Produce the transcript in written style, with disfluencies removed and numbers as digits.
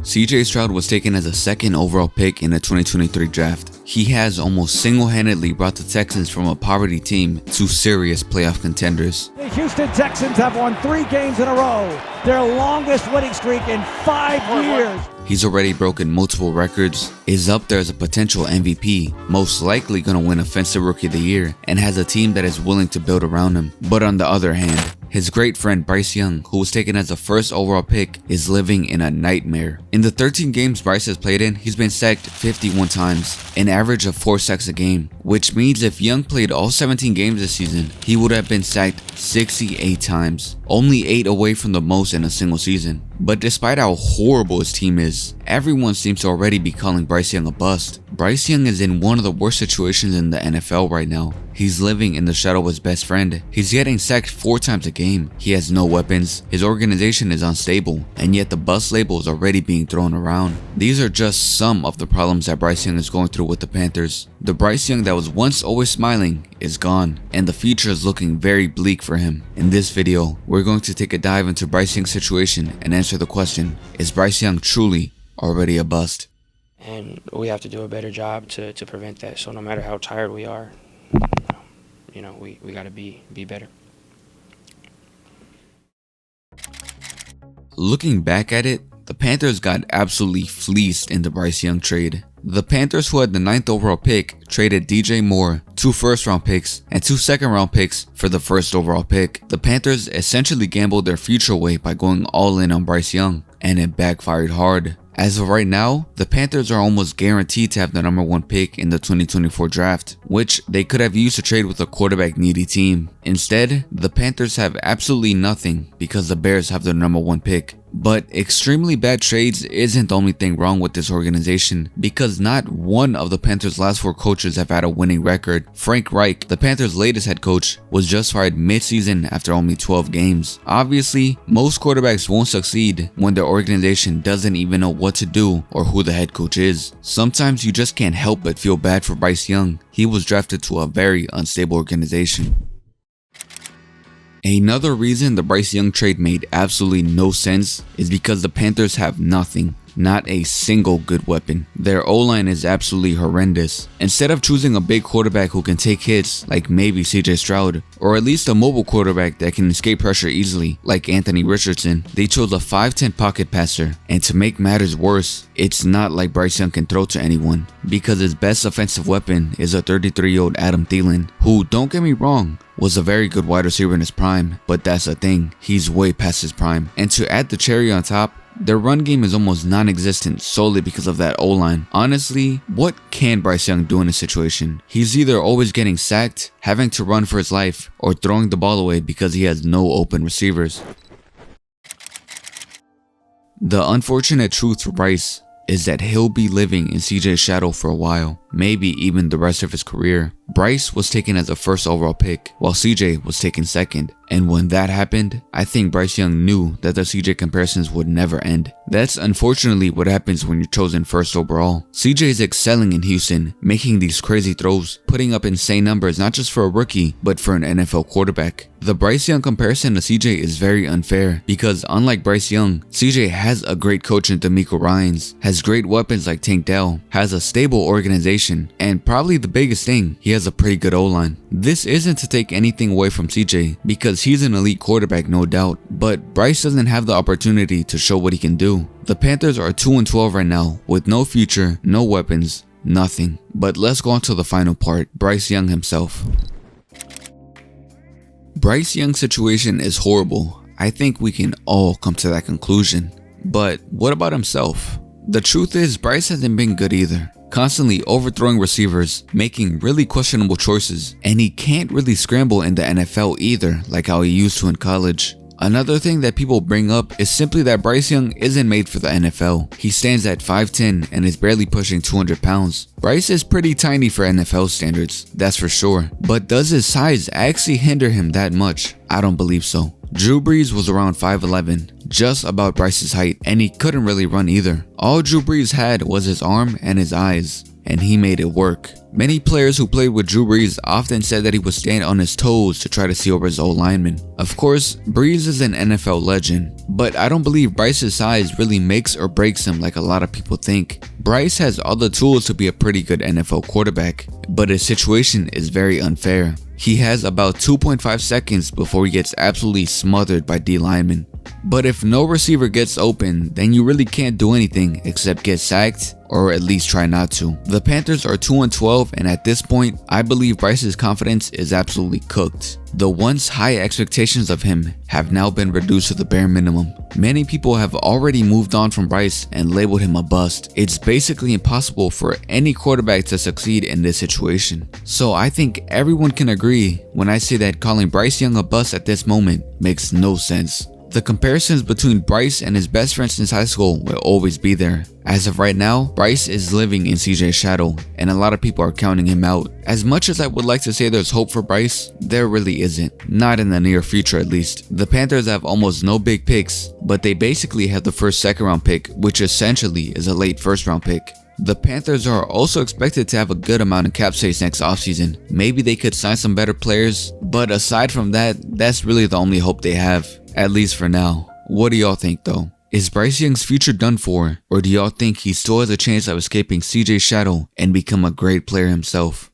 CJ Stroud was taken as a second overall pick in the 2023 draft. He has almost single-handedly brought the Texans from a poverty team to serious playoff contenders. The Houston Texans have won 3 games in a row, their longest winning streak in 5 years. He's already broken multiple records, is up there as a potential MVP, most likely going to win Offensive Rookie of the Year, and has a team that is willing to build around him. But on the other hand, his great friend Bryce Young, who was taken as the first overall pick, is living in a nightmare. In the 13 games Bryce has played in, he's been sacked 51 times, an average of 4 sacks a game, which means if Young played all 17 games this season, he would have been sacked 68 times, only 8 away from the most in a single season. But despite how horrible his team is, everyone seems to already be calling Bryce Young a bust. Bryce Young is in one of the worst situations in the NFL right now. He's living in the shadow of his best friend. He's getting sacked 4 times a game. He has no weapons. His organization is unstable, and yet the bust label is already being thrown around. These are just some of the problems that Bryce Young is going through with the Panthers. The Bryce Young that was once always smiling is gone, and the future is looking very bleak for him. In this video, we're going to take a dive into Bryce Young's situation and answer the question, is Bryce Young truly already a bust? And we have to do a better job to prevent that. So no matter how tired we are, we got to be better. Looking back at it, the Panthers got absolutely fleeced in the Bryce Young trade. The Panthers, who had the 9th overall pick, traded DJ Moore, 2 first-round picks, and 2 second-round picks for the 1st overall pick. The Panthers essentially gambled their future away by going all in on Bryce Young, and it backfired hard. As of right now, the Panthers are almost guaranteed to have the number 1 pick in the 2024 draft, which they could have used to trade with a quarterback-needy team. Instead, the Panthers have absolutely nothing because the Bears have the number 1 pick. But extremely bad trades isn't the only thing wrong with this organization, because not one of the Panthers' last 4 coaches have had a winning record. Frank Reich, the Panthers' latest head coach, was just fired mid-season after only 12 games. Obviously, most quarterbacks won't succeed when their organization doesn't even know what to do or who the head coach is. Sometimes you just can't help but feel bad for Bryce Young. He was drafted to a very unstable organization. Another reason the Bryce Young trade made absolutely no sense is because the Panthers have nothing. Not a single good weapon. Their O-line is absolutely horrendous. Instead of choosing a big quarterback who can take hits, like maybe CJ Stroud, or at least a mobile quarterback that can escape pressure easily, like Anthony Richardson, they chose a 5'10" pocket passer. And to make matters worse, it's not like Bryce Young can throw to anyone, because his best offensive weapon is a 33-year-old Adam Thielen, who, don't get me wrong, was a very good wide receiver in his prime, but that's the thing, he's way past his prime. And to add the cherry on top, their run game is almost non-existent solely because of that O-line. Honestly, what can Bryce Young do in this situation? He's either always getting sacked, having to run for his life, or throwing the ball away because he has no open receivers. The unfortunate truth for Bryce is that he'll be living in CJ's shadow for a while, maybe even the rest of his career. Bryce was taken as a 1st overall pick, while CJ was taken 2nd. And when that happened, I think Bryce Young knew that the CJ comparisons would never end. That's unfortunately what happens when you're chosen 1st overall. CJ is excelling in Houston, making these crazy throws, putting up insane numbers not just for a rookie, but for an NFL quarterback. The Bryce Young comparison to CJ is very unfair, because unlike Bryce Young, CJ has a great coach in DeMeco Ryans, has great weapons like Tank Dell, has a stable organization, and probably the biggest thing, he has a pretty good O-line. This isn't to take anything away from CJ, because he's an elite quarterback, no doubt, but Bryce doesn't have the opportunity to show what he can do. The Panthers are 2-12 right now, with no future, no weapons, nothing. But let's go on to the final part, Bryce Young himself. Bryce Young's situation is horrible. I think we can all come to that conclusion. But what about himself? The truth is, Bryce hasn't been good either. Constantly overthrowing receivers, making really questionable choices, and he can't really scramble in the NFL either, like how he used to in college. Another thing that people bring up is simply that Bryce Young isn't made for the NFL. He stands at 5'10" and is barely pushing 200 pounds. Bryce is pretty tiny for NFL standards, that's for sure. But does his size actually hinder him that much? I don't believe so. Drew Brees was around 5'11", just about Bryce's height, and he couldn't really run either. All Drew Brees had was his arm and his eyes. and he made it work. Many players who played with Drew Brees often said that he would stand on his toes to try to see over his old lineman. Of course, Brees is an NFL legend, but I don't believe Bryce's size really makes or breaks him like a lot of people think. Bryce has all the tools to be a pretty good NFL quarterback, but his situation is very unfair. He has about 2.5 seconds before he gets absolutely smothered by D linemen. But if no receiver gets open, then you really can't do anything except get sacked, or at least try not to. The Panthers are 2-12, and at this point, I believe Bryce's confidence is absolutely cooked. The once high expectations of him have now been reduced to the bare minimum. Many people have already moved on from Bryce and labeled him a bust. It's basically impossible for any quarterback to succeed in this situation. So I think everyone can agree when I say that calling Bryce Young a bust at this moment makes no sense. The comparisons between Bryce and his best friend since high school will always be there. As of right now, Bryce is living in CJs Shadow, and a lot of people are counting him out. As much as I would like to say there's hope for Bryce, there really isn't. Not in the near future at least. The Panthers have almost no big picks, but they basically have the first second round pick, which essentially is a late first round pick. The Panthers are also expected to have a good amount of cap space next offseason. Maybe they could sign some better players, but aside from that, that's really the only hope they have, at least for now. What do y'all think though? Is Bryce Young's future done for, or do y'all think he still has a chance of escaping CJ's shadow and become a great player himself?